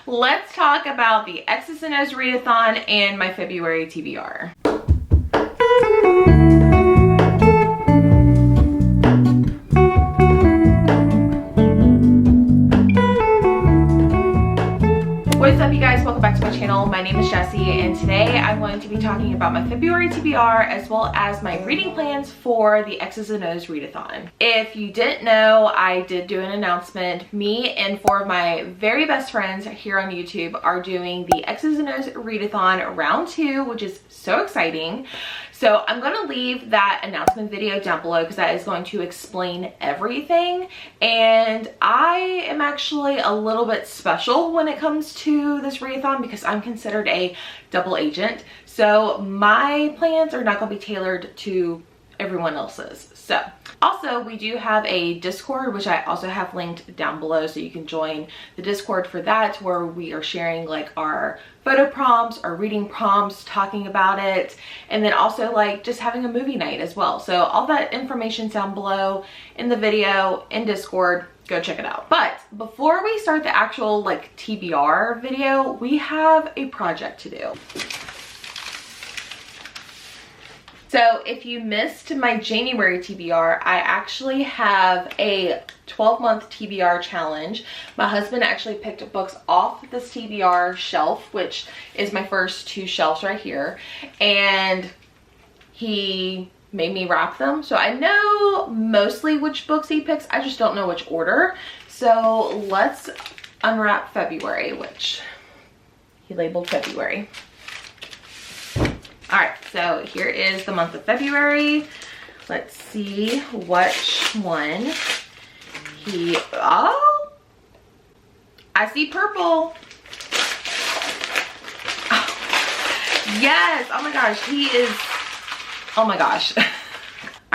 let's talk about the X's and O's readathon and my February TBR. What's up, you guys? Welcome back to my channel. My name is Jessie, and today I'm going to be talking about my February TBR as well as my reading plans for the X's and O's readathon. If you didn't know, I did do an announcement. Me and 4 of my very best friends here on YouTube are doing the X's and O's readathon round 2, which is so exciting. So I'm going to leave that announcement video down below because that is going to explain everything. And I am actually a little bit special when it comes to this readathon because I'm considered a double agent. So my plans are not going to be tailored to everyone else's. So also we do have a Discord, which I also have linked down below, so you can join the Discord for that, where we are sharing like our photo prompts, our reading prompts, talking about it, and then also like just having a movie night as well. So all that information's down below in the video in Discord. Go check it out. But before we start the actual like TBR video, we have a project to do. So if you missed my January TBR, I actually have a 12-month TBR challenge. My husband actually picked books off this TBR shelf, which is my first 2 shelves right here, and he made me wrap them. So I know mostly which books he picks, I just don't know which order. So let's unwrap February, which he labeled February. All right, so here is the month of February. Let's see which one oh, I see purple. Oh, yes, oh my gosh, he is, oh my gosh. All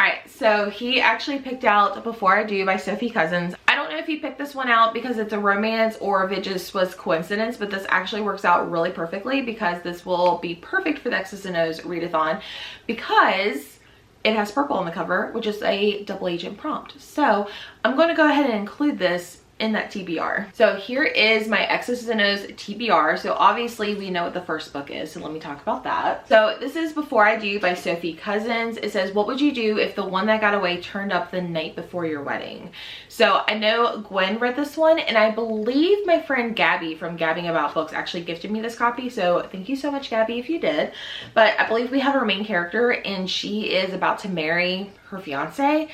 right, so he actually picked out Before I Do by Sophie Cousins. I don't know if he picked this one out because it's a romance or if it just was coincidence, but this actually works out really perfectly because this will be perfect for the X's and O's readathon because it has purple on the cover, which is a double agent prompt. So I'm going to go ahead and include this in that TBR. So here is my X's and O's TBR. So obviously we know what the first book is, so let me talk about that. So this is Before I Do by Sophie Cousins. It says, what would you do if the one that got away turned up the night before your wedding? So I know Gwen read this one, and I believe my friend Gabby from Gabbing About Books actually gifted me this copy, so thank you so much, Gabby, if you did. But I believe we have our main character, and she is about to marry her fiance,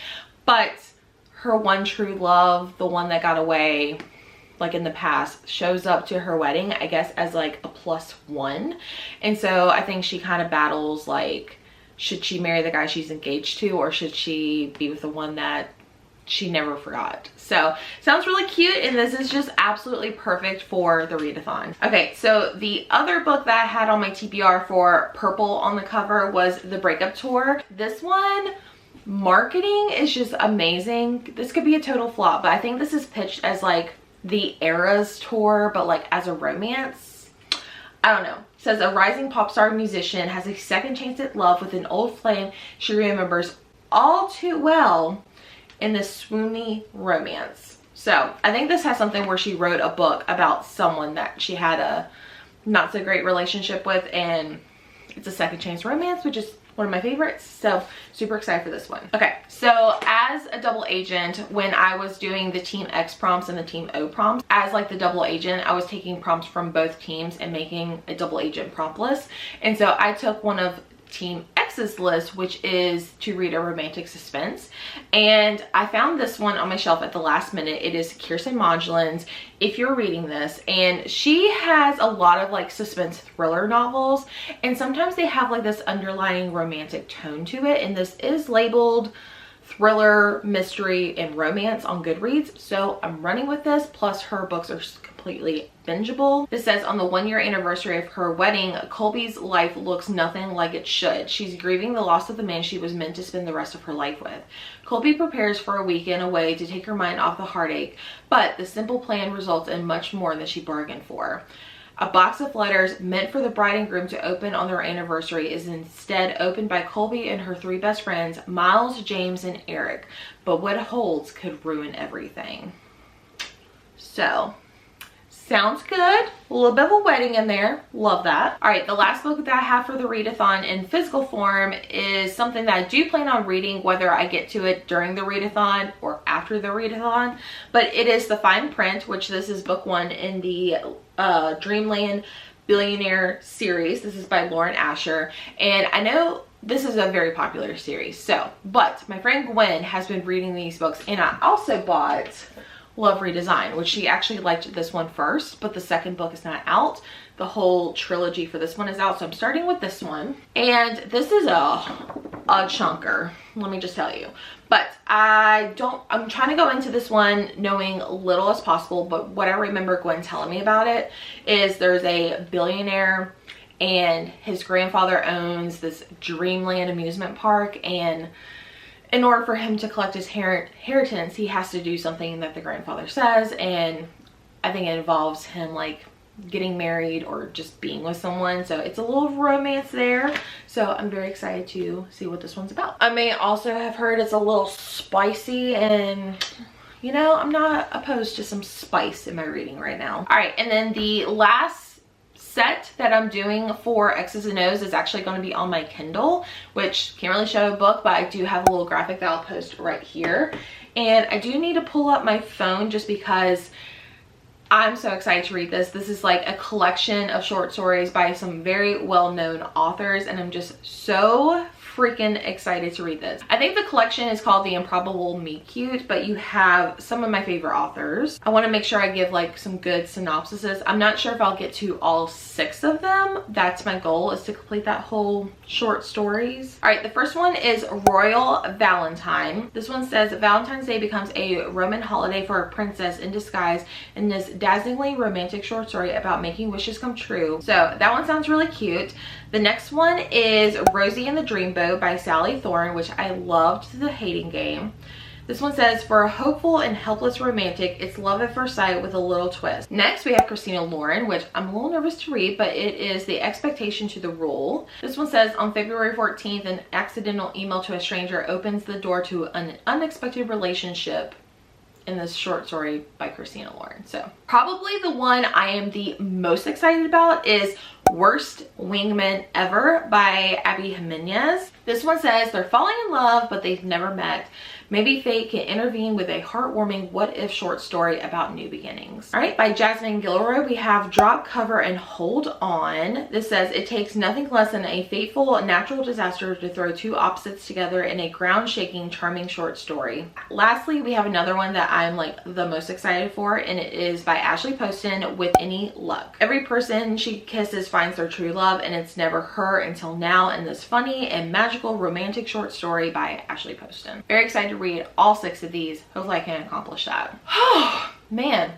but her one true love, the one that got away like in the past, shows up to her wedding, I guess, as like a +1. And so I think she kind of battles like, should she marry the guy she's engaged to, or should she be with the one that she never forgot? So sounds really cute, and this is just absolutely perfect for the readathon. Okay, so the other book that I had on my TBR for purple on the cover was The Breakup Tour. This one, marketing is just amazing. This could be a total flop, but I think this is pitched as like the Eras tour, but like as a romance. I don't know. It says a rising pop star musician has a second chance at love with an old flame she remembers all too well in this swoony romance. So I think this has something where she wrote a book about someone that she had a not so great relationship with, and it's a second chance romance, which is one of my favorites. So super excited for this one. Okay, so as a double agent, when I was doing the Team X prompts and the Team O prompts, as like the double agent, I was taking prompts from both teams and making a double agent prompt list. And so I took one of Team X's list, which is to read a romantic suspense, and I found this one on my shelf at the last minute. It is Kirsten Modulon's If You're Reading This, and she has a lot of like suspense thriller novels, and sometimes they have like this underlying romantic tone to it, and this is labeled thriller, mystery, and romance on Goodreads, so I'm running with this. Plus her books are completely bingeable. This says, on the 1-year anniversary of her wedding, Colby's life looks nothing like it should. She's grieving the loss of the man she was meant to spend the rest of her life with. Colby prepares for a weekend away to take her mind off the heartache, but the simple plan results in much more than she bargained for. A box of letters meant for the bride and groom to open on their anniversary is instead opened by Colby and her 3 best friends, Miles, James, and Eric. But what it holds could ruin everything. So Sounds good. A little bit of a wedding in there. Love that. All right, the last book that I have for the readathon in physical form is something that I do plan on reading, whether I get to it during the readathon or after the readathon. But it is The Fine Print, which this is book 1 in the Dreamland Billionaire series. This is by Lauren Asher. And I know this is a very popular series. But my friend Quinn has been reading these books, and I also bought Love Redesign, which she actually liked this one first, but the second book is not out. The whole trilogy for this one is out, so I'm starting with this one. And this is a chunker, let me just tell you. But I'm trying to go into this one knowing little as possible, but what I remember Gwen telling me about it is there's a billionaire and his grandfather owns this Dreamland amusement park, and in order for him to collect his inheritance, he has to do something that the grandfather says, and I think it involves him like getting married or just being with someone. So it's a little romance there. So I'm very excited to see what this one's about. I may also have heard it's a little spicy, and you know, I'm not opposed to some spice in my reading right now. All right, and then the last set that I'm doing for X's and O's is actually going to be on my Kindle, which can't really show a book, but I do have a little graphic that I'll post right here. And I do need to pull up my phone just because I'm so excited to read this. This is like a collection of short stories by some very well-known authors, and I'm just so freaking excited to read this. I think the collection is called The Improbable Meet Cute, but you have some of my favorite authors. I want to make sure I give like some good synopsises. I'm not sure if I'll get to all 6 of them. That's my goal, is to complete that whole short stories. All right, the first one is Royal Valentine. This one says Valentine's Day becomes a Roman holiday for a princess in disguise in this dazzlingly romantic short story about making wishes come true. So that one sounds really cute. The next one is Rosie and the Dreamboat by Sally Thorne, which I loved the Hating Game. This one says, for a hopeful and helpless romantic, it's love at first sight with a little twist. Next, we have Christina Lauren, which I'm a little nervous to read, but it is The Expectation to the Rule. This one says, on February 14th, an accidental email to a stranger opens the door to an unexpected relationship in this short story by Christina Lauren. So probably the one I am the most excited about is Worst Wingman Ever by Abby Jimenez. This one says they're falling in love, but they've never met. Maybe fate can intervene with a heartwarming what-if short story about new beginnings. All right, by Jasmine Gilroy, we have Drop, Cover, and Hold On. This says it takes nothing less than a fateful natural disaster to throw 2 opposites together in a ground-shaking, charming short story. Lastly, we have another one that I'm like the most excited for, and it is by Ashley Poston, With Any Luck. Every person she kisses finds their true love, and it's never her until now, in this funny and magical romantic short story by Ashley Poston. Very excited to read all 6 of these. Hopefully I can accomplish that. Oh man,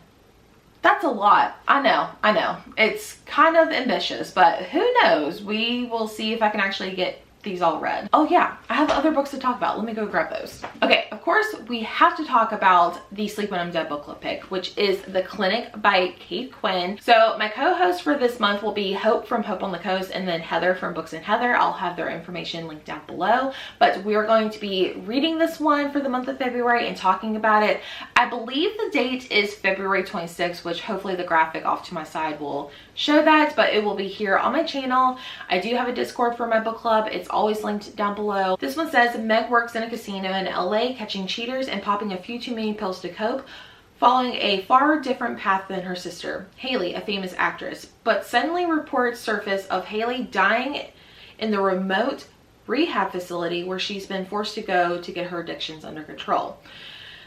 that's a lot. I know it's kind of ambitious, but who knows, we will see if I can actually get these all read. Oh yeah, I have other books to talk about. Let me go grab those. Okay, of course we have to talk about the Sleep When I'm Dead book club pick, which is The Clinic by Cate Quinn. So my co-host for this month will be Hope from Hope on the Coast, and then Heather from Books and Heather. I'll have their information linked down below, but we're going to be reading this one for the month of February and talking about it. I believe the date is February 26th, which hopefully the graphic off to my side will show that, but it will be here on my channel. I do have a Discord for my book club. It's always linked down below. This one says Meg works in a casino in LA, catching cheaters and popping a few too many pills to cope, following a far different path than her sister, Haley, a famous actress. But suddenly reports surface of Haley dying in the remote rehab facility where she's been forced to go to get her addictions under control.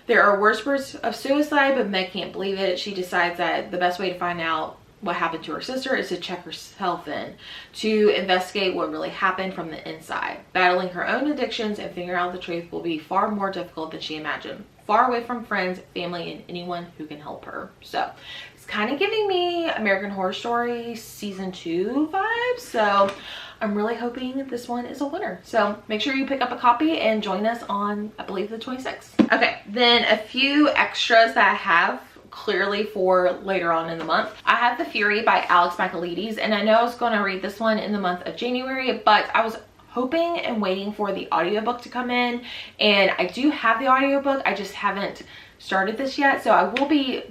There are whispers of suicide, but Meg can't believe it. She decides that the best way to find out what happened to her sister is to check herself in, to investigate what really happened from the inside. Battling her own addictions and figuring out the truth will be far more difficult than she imagined. Far away from friends, family, and anyone who can help her. So it's kind of giving me American Horror Story season 2 vibes. So I'm really hoping this one is a winner. So make sure you pick up a copy and join us on, I believe, the 26th. Okay, then a few extras that I have clearly for later on in the month. I have The Fury by Alex Michaelides, and I know I was going to read this one in the month of January, but I was hoping and waiting for the audiobook to come in, and I do have the audiobook. I just haven't started this yet, so I will be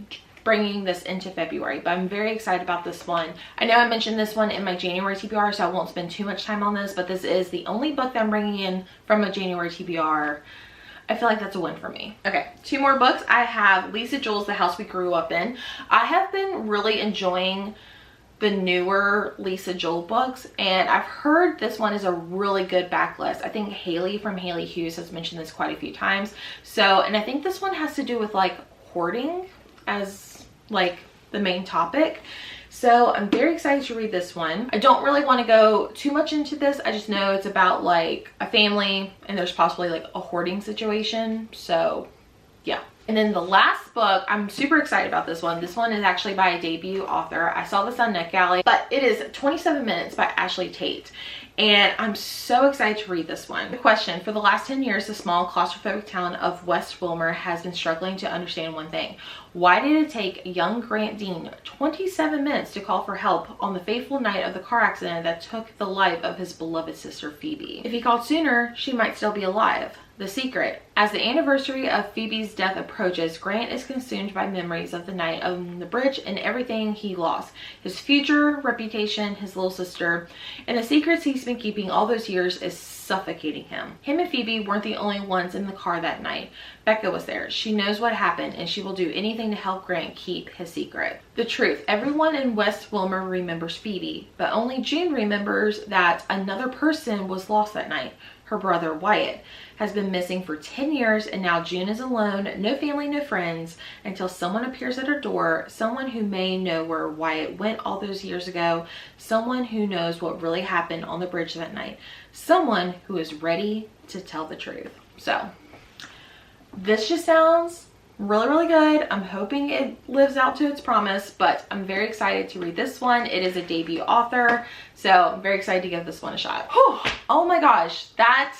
bringing this into February, but I'm very excited about this one. I know I mentioned this one in my January TBR, so I won't spend too much time on this, but this is the only book that I'm bringing in from a January TBR. I feel like that's a win for me. Okay, 2 more books. I have Lisa Jewell's The House We Grew Up In. I have been really enjoying the newer Lisa Jewell books, and I've heard this one is a really good backlist. I think Haley from Haley Hughes has mentioned this quite a few times. So, and I think this one has to do with like hoarding as like the main topic. So I'm very excited to read this one. I don't really want to go too much into this. I just know it's about like a family and there's possibly like a hoarding situation. So yeah. And then the last book, I'm super excited about this one. This one is actually by a debut author. I saw this on NetGalley, but it is 27 Minutes by Ashley Tate. And I'm so excited to read this one. The question: for the last 10 years, the small claustrophobic town of West Wilmer has been struggling to understand one thing. Why did it take young Grant Dean 27 minutes to call for help on the fateful night of the car accident that took the life of his beloved sister Phoebe? If he called sooner, she might still be alive. The secret. As the anniversary of Phoebe's death approaches, Grant is consumed by memories of the night on the bridge and everything he lost. His future, reputation, his little sister, and the secrets he's been keeping all those years is suffocating him. Him and Phoebe weren't the only ones in the car that night. Becca was there. She knows what happened and she will do anything to help Grant keep his secret. The truth. Everyone in West Wilmer remembers Phoebe, but only June remembers that another person was lost that night. Her brother Wyatt has been missing for 10 years, and now June is alone, no family, no friends, until someone appears at her door, someone who may know where Wyatt went all those years ago, someone who knows what really happened on the bridge that night, someone who is ready to tell the truth. So this just sounds really, really good. I'm hoping it lives out to its promise, but I'm very excited to read this one. It is a debut author, so I'm very excited to give this one a shot. Whew. Oh my gosh, that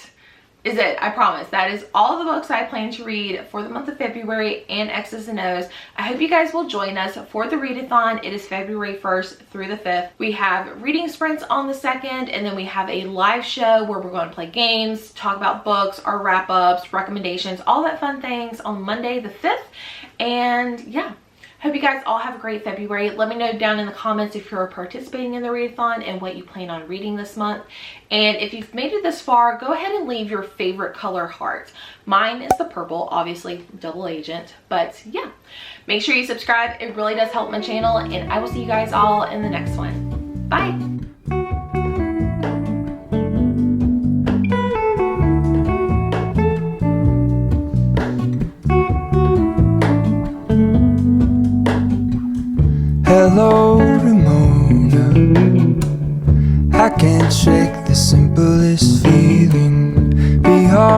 is it. I promise. That is all the books I plan to read for the month of February and X's and O's. I hope you guys will join us for the readathon. It is February 1st through the 5th. We have reading sprints on the 2nd, and then we have a live show where we're going to play games, talk about books, our wrap-ups, recommendations, all that fun things on Monday the 5th. And yeah. Hope you guys all have a great February. Let me know down in the comments if you're participating in the readathon and what you plan on reading this month. And if you've made it this far, go ahead and leave your favorite color heart. Mine is the purple, obviously double agent, but yeah. Make sure you subscribe. It really does help my channel, and I will see you guys all in the next one. Bye. Hello, Ramona. I can't shake the simplest feeling.